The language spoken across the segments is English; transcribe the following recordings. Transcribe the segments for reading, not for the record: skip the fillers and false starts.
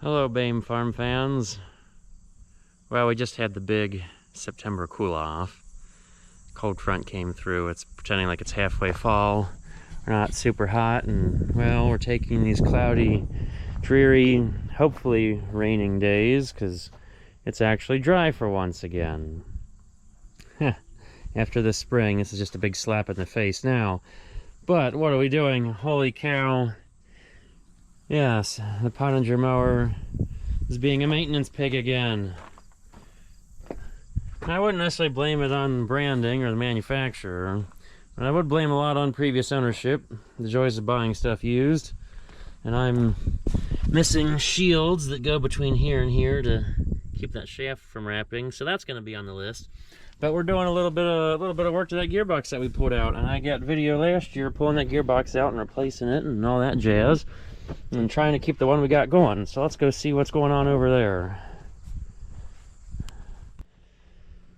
Hello, BAME Farm fans. Well, we just had the big September cool-off. Cold front came through. It's pretending like it's halfway fall. We're not super hot, and, well, we're taking these cloudy, dreary, hopefully raining days, because it's actually dry for once again. After the spring, this is just a big slap in the face now. But what are we doing? Holy cow. Yes, the Pottinger mower is being a maintenance pig again. I wouldn't necessarily blame it on branding or the manufacturer, but I would blame a lot on previous ownership, the joys of buying stuff used. And I'm missing shields that go between here and here to keep that shaft from wrapping, so that's going to be on the list. But we're doing a little bit of work to that gearbox that we pulled out, and I got video last year pulling that gearbox out and replacing it and all that jazz, and trying to keep the one we got going. So let's go see what's going on over there.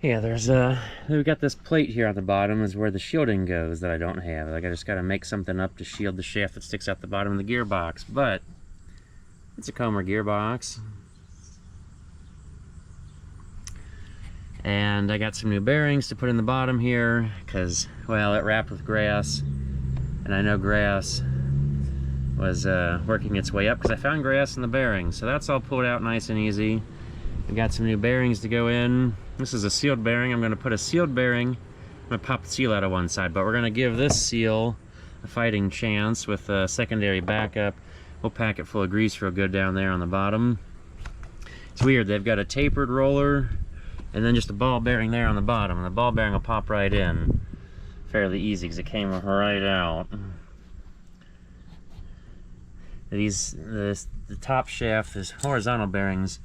Yeah, we got this plate here on the bottom is where the shielding goes that I don't have. Like, I just got to make something up to shield the shaft that sticks out the bottom of the gearbox, but it's a Comer gearbox. And I got some new bearings to put in the bottom here because, well, it wrapped with grass, and I know grass was working its way up because I found grass in the bearings. So that's all pulled out nice and easy. We got some new bearings to go in. This is a sealed bearing. I'm going to put a sealed bearing. I'm going to pop the seal out of one side, but we're going to give this seal a fighting chance with a secondary backup. We'll pack it full of grease real good down there on the bottom. It's weird. They've got a tapered roller and then just a ball bearing there on the bottom. And the ball bearing will pop right in fairly easy because it came right out. The top shaft, this horizontal bearings,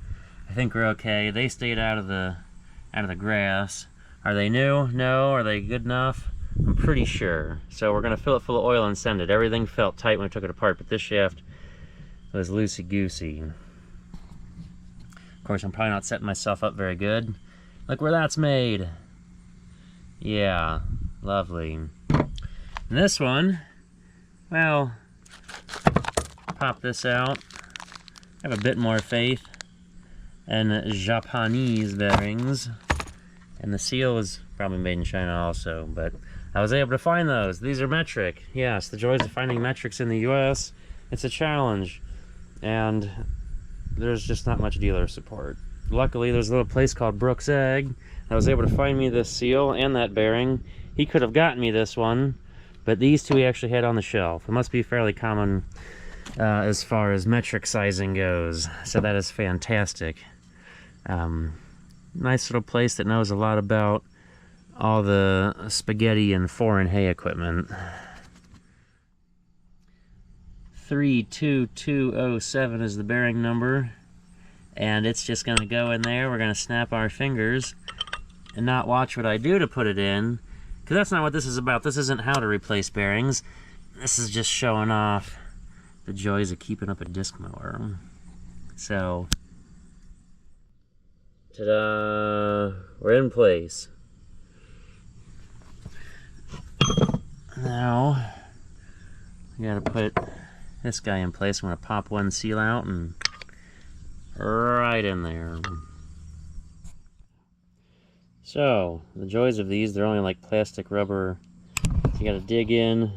I think we're okay. They stayed out of the grass. Are they new? No. Are they good enough? I'm pretty sure. So we're gonna fill it full of oil and send it. Everything felt tight when we took it apart, but this shaft was loosey-goosey. Of course, I'm probably not setting myself up very good. Look where that's made. Yeah, lovely. And this one, well, pop this out. I have a bit more faith in Japanese bearings. And the seal is probably made in China also, but I was able to find those. These are metric. Yes, the joys of finding metrics in the US, it's a challenge. And there's just not much dealer support. Luckily, there's a little place called Brooks Egg that was able to find me this seal and that bearing. He could have gotten me this one, but these two he actually had on the shelf. It must be fairly common as far as metric sizing goes, so that is fantastic. Nice little place that knows a lot about all the spaghetti and foreign hay equipment. 32207 is the bearing number, and it's just going to go in there. We're going to snap our fingers and not watch what I do to put it in, because that's not what this is about. This isn't how to replace bearings. This is just showing off the joys of keeping up a disc mower. So, ta-da! We're in place. Now, we gotta put this guy in place. I'm gonna pop one seal out and right in there. So, the joys of these, they're only like plastic rubber. You gotta dig in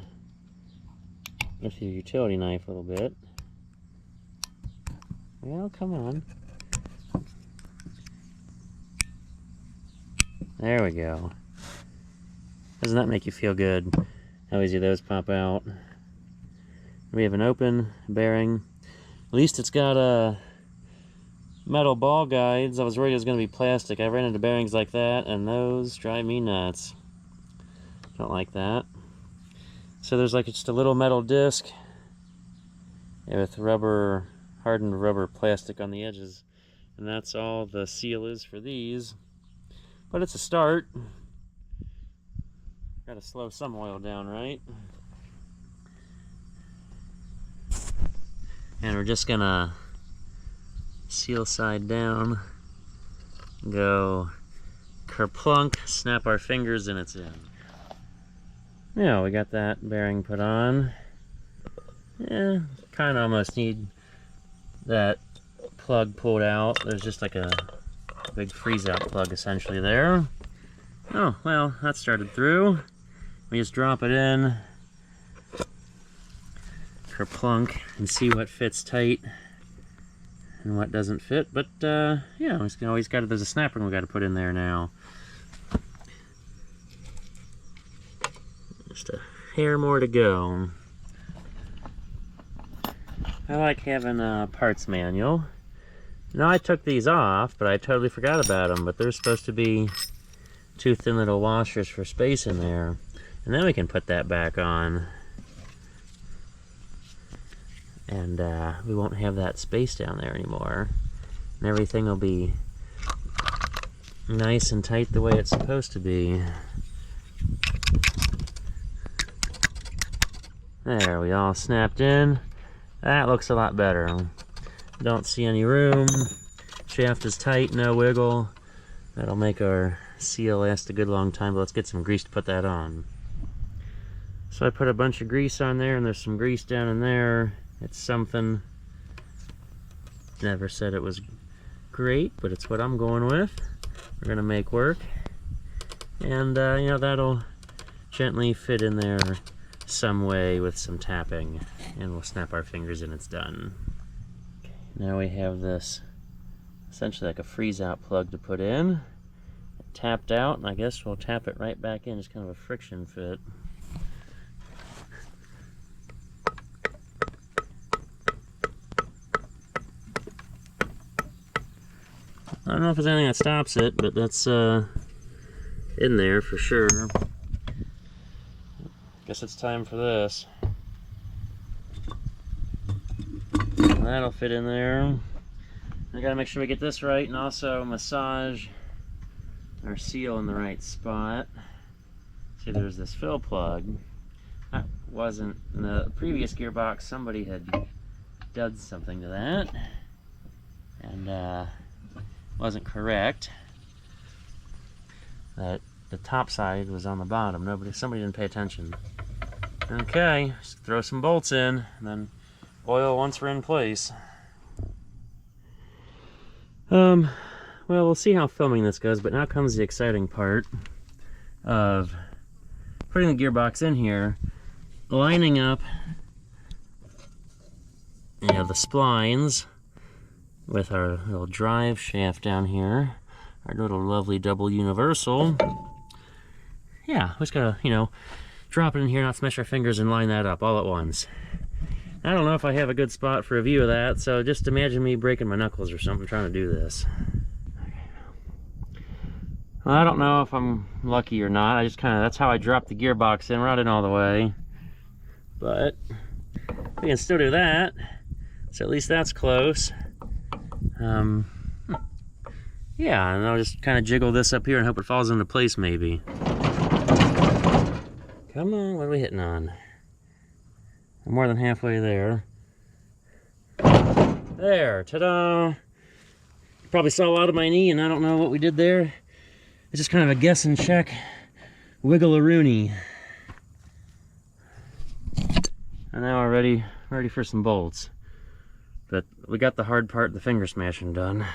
with your utility knife a little bit. Well, come on. There we go. Doesn't that make you feel good? How easy those pop out. We have an open bearing. At least it's got metal ball guides. I was worried it was going to be plastic. I ran into bearings like that, and those drive me nuts. Don't like that. So there's like just a little metal disc with rubber, hardened rubber plastic on the edges. And that's all the seal is for these. But it's a start. Gotta slow some oil down, right? And we're just gonna seal side down, go kerplunk, snap our fingers, and it's in. Yeah, we got that bearing put on. Yeah, kind of almost need that plug pulled out. There's just like a big freeze out plug essentially there. Oh, well, that started through. We just drop it in, kerplunk, and see what fits tight and what doesn't fit. But yeah, we always got it. There's a snap ring we got to put in there now. Just a hair more to go. I like having a parts manual. Now I took these off, but I totally forgot about them. But there's supposed to be 2 thin little washers for space in there, and then we can put that back on, and we won't have that space down there anymore, and everything will be nice and tight the way it's supposed to be. There, we all snapped in. That looks a lot better. Don't see any room. Shaft is tight, no wiggle. That'll make our seal last a good long time, but let's get some grease to put that on. So I put a bunch of grease on there, and there's some grease down in there. It's something. Never said it was great, but it's what I'm going with. We're gonna make work. And you know, that'll gently fit in there some way with some tapping, and we'll snap our fingers and it's done. Okay, now we have this essentially like a freeze out plug to put in. It tapped out, and I guess we'll tap it right back in. It's kind of a friction fit. I don't know if there's anything that stops it, but that's in there for sure. Guess it's time for this. And that'll fit in there. I gotta make sure we get this right, and also massage our seal in the right spot. See, there's this fill plug. That wasn't in the previous gearbox. Somebody had done something to that, and wasn't correct. That the top side was on the bottom. Somebody didn't pay attention. Okay, just throw some bolts in, and then oil once we're in place. Well, we'll see how filming this goes, but now comes the exciting part of putting the gearbox in here, lining up, you know, the splines with our little drive shaft down here, our little lovely double universal. Yeah, we just gotta, you know, drop it in here, not smash our fingers, and line that up all at once. I don't know if I have a good spot for a view of that, so just imagine me breaking my knuckles or something trying to do this. Well, I don't know if I'm lucky or not. I just kind of, that's how I dropped the gearbox in. We're not in all the way, but we can still do that, so at least that's close. Yeah, and I'll just kind of jiggle this up here and hope it falls into place maybe. Come on, what are we hitting on? I'm more than halfway there. There, ta-da! You probably saw a lot of my knee, and I don't know what we did there. It's just kind of a guess and check, wiggle-a-rooney. And now we're ready for some bolts. But we got the hard part, the finger smashing, done.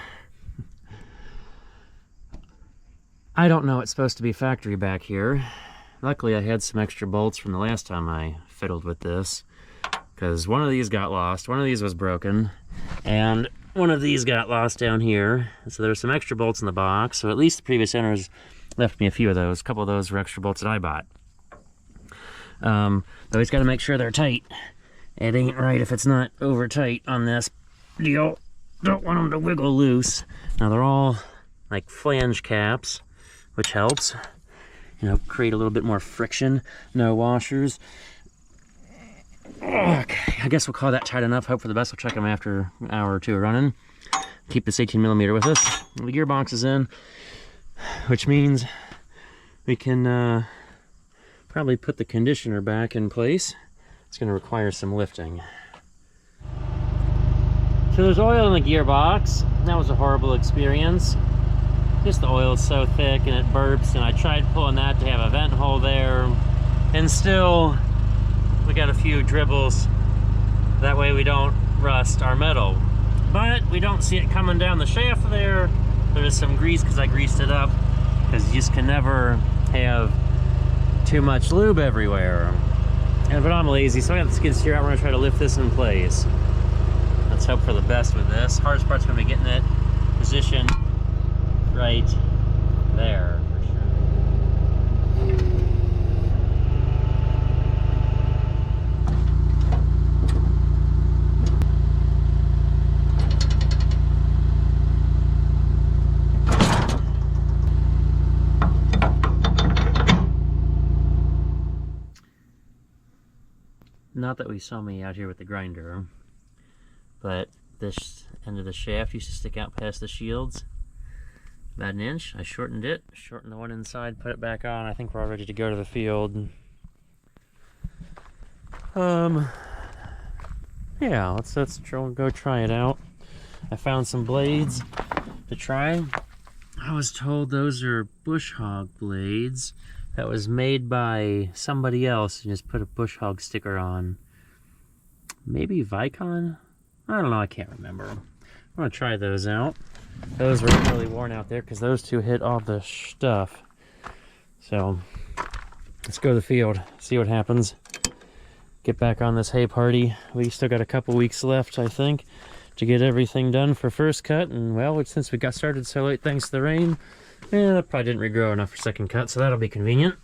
I don't know it's supposed to be factory back here. Luckily I had some extra bolts from the last time I fiddled with this, because one of these got lost, one of these was broken, and one of these got lost down here. So there's some extra bolts in the box, so at least the previous owners left me a few of those. A couple of those were extra bolts that I bought. But we just got to make sure they're tight. It ain't right if it's not over tight on this deal. Don't want them to wiggle loose. Now they're all like flange caps, which helps, you know, create a little bit more friction. No washers. Okay, I guess we'll call that tight enough. Hope for the best. We'll check them after an hour or two of running. Keep this 18mm with us. The gearbox is in, which means we can probably put the conditioner back in place. It's going to require some lifting. So there's oil in the gearbox. That was a horrible experience. Just the oil is so thick and it burps, and I tried pulling that to have a vent hole there, and still we got a few dribbles. That way we don't rust our metal. But we you don't see it coming down the shaft there is some grease because I greased it up, because you just can never have too much lube everywhere. But I'm lazy, so I got the skid steer out. We're gonna try to lift this in place. Let's hope for the best with this. Hardest part's gonna be getting it positioned right there. Not that we saw me out here with the grinder, but this end of the shaft used to stick out past the shields about an inch. I shortened it, shortened the one inside, put it back on. I think we're all ready to go to the field. Yeah, let's go try it out. I found some blades to try. I was told those are bush hog blades. That was made by somebody else and just put a bush hog sticker on. Maybe Vicon? I don't know, I can't remember. I'm gonna try those out. Those were really worn out there because those two hit all the stuff. So let's go to the field, see what happens. Get back on this hay party. We still got a couple weeks left, I think, to get everything done for first cut. And well, since we got started so late thanks to the rain, yeah, that probably didn't regrow enough for second cut, so that'll be convenient.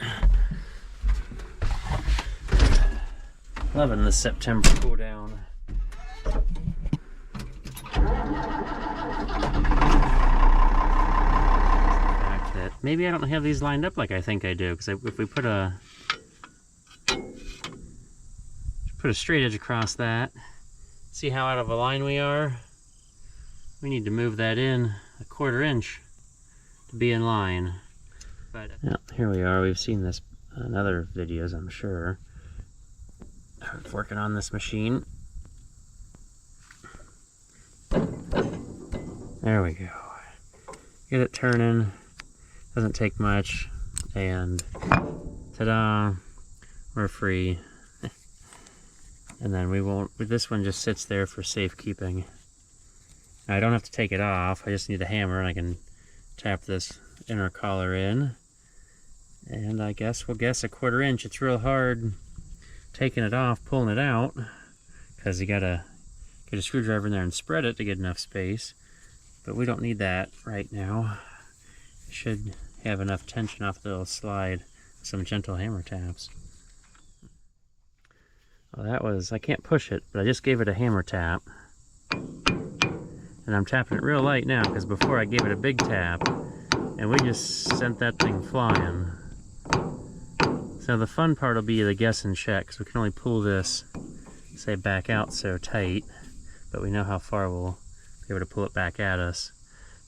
Loving this September cool down. Maybe I don't have these lined up like I think I do, because if we put a straight edge across that, see how out of a line we are? We need to move that in a 1/4 inch to be in line. But yeah, here we are. We've seen this in other videos, I'm sure. I'm working on this machine. There we go. Get it turning. Doesn't take much, and ta-da, we're free. And then we won't, this one just sits there for safekeeping. I don't have to take it off, I just need a hammer and I can tap this inner collar in. And I guess we'll guess a 1/4 inch. It's real hard taking it off, pulling it out, because you gotta get a screwdriver in there and spread it to get enough space. But we don't need that right now. It should have enough tension off the little slide with some gentle hammer taps. Well, that was, I can't push it, but I just gave it a hammer tap. And I'm tapping it real light now, because before I gave it a big tap, and we just sent that thing flying. So the fun part will be the guess and check, because we can only pull this, say, back out so tight, but we know how far we'll be able to pull it back at us.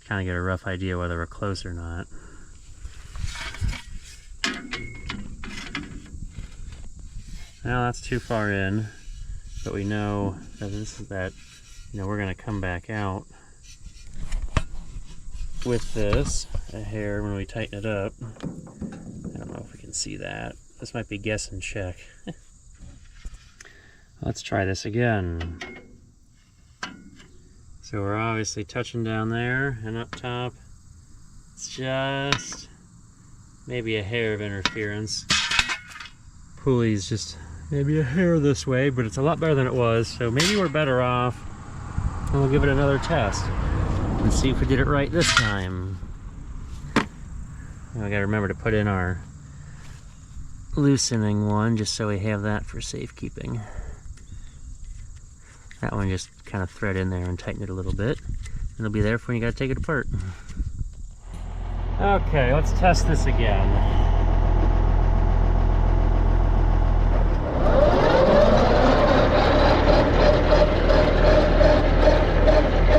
Kind of get a rough idea whether we're close or not. Now that's too far in, but we know that this is that, you know, we're going to come back out with this a hair when we tighten it up. I don't know if we can see that. This might be guess and check. Let's try this again. So we're obviously touching down there, and up top it's just maybe a hair of interference. Pulley's just maybe a hair this way, but it's a lot better than it was, so maybe we're better off, and we'll give it another test and see if we did it right this time. And I gotta remember to put in our loosening one just so we have that for safekeeping. That one just kind of thread in there and tighten it a little bit, and it'll be there for when you gotta take it apart. Okay, let's test this again.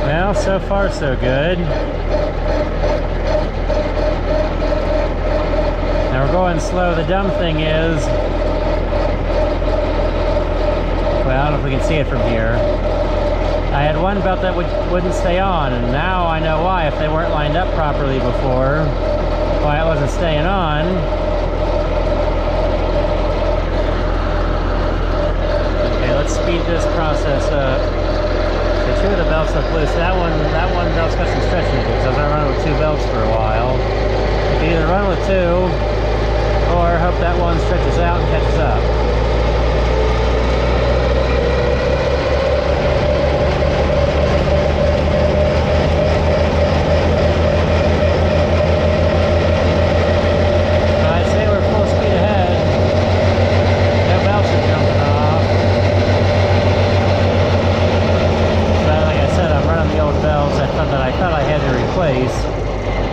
Well, so far so good. Now we're going slow. The dumb thing is, well, I don't know if we can see it from here. I had one belt that wouldn't stay on, and now I know why. If they weren't lined up properly before, why it wasn't staying on. Okay, let's speed this process up. So two of the belts look loose. That one belt's got some stretching to it, because I was gonna run with two belts for a while. You can either run with two, or hope that one stretches out and catches up.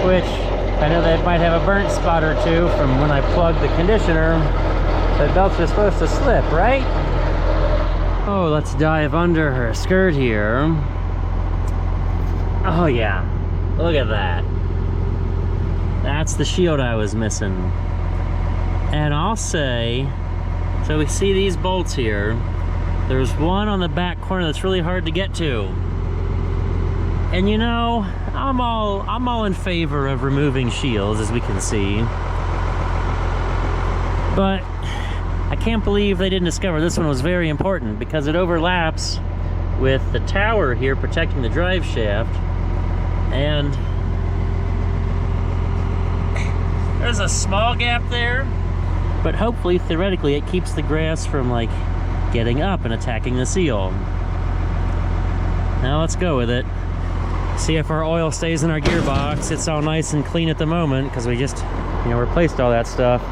Which I know they might have a burnt spot or two from when I plugged the conditioner. The belts are supposed to slip, right? Oh, let's dive under her skirt here. Oh yeah, look at that. That's the shield I was missing. And I'll say, so we see these bolts here. There's one on the back corner that's really hard to get to. And you know, I'm all in favor of removing shields, as we can see. But I can't believe they didn't discover this one was very important, because it overlaps with the tower here protecting the drive shaft. And there's a small gap there, but hopefully, theoretically, it keeps the grass from like getting up and attacking the seal. Now let's go with it. See if our oil stays in our gearbox. It's all nice and clean at the moment because we just, replaced all that stuff.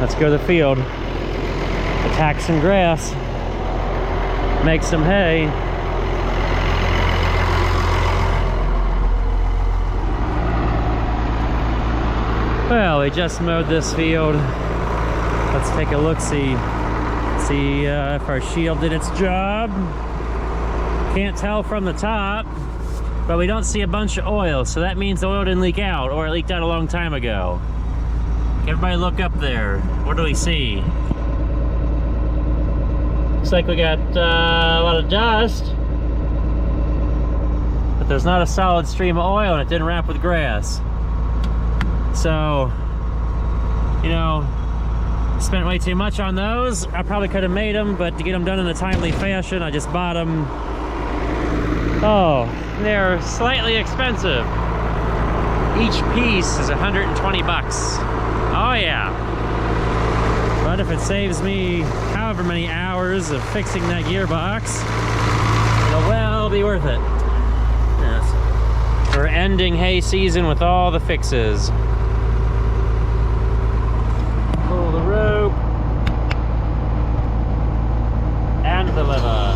Let's go to the field, attack some grass, make some hay. Well, we just mowed this field. Let's take a look, see if our shield did its job. Can't tell from the top, but we don't see a bunch of oil, so that means the oil didn't leak out, or it leaked out a long time ago. Everybody look up there. What do we see? Looks like we got a lot of dust, but there's not a solid stream of oil, and it didn't wrap with grass. So, spent way too much on those. I probably could have made them, but to get them done in a timely fashion, I just bought them. Oh, they're slightly expensive. Each piece is 120 bucks. Oh yeah. But if it saves me however many hours of fixing that gearbox, it'll well be worth it. Yes. We're ending hay season with all the fixes. Pull the rope and the lever.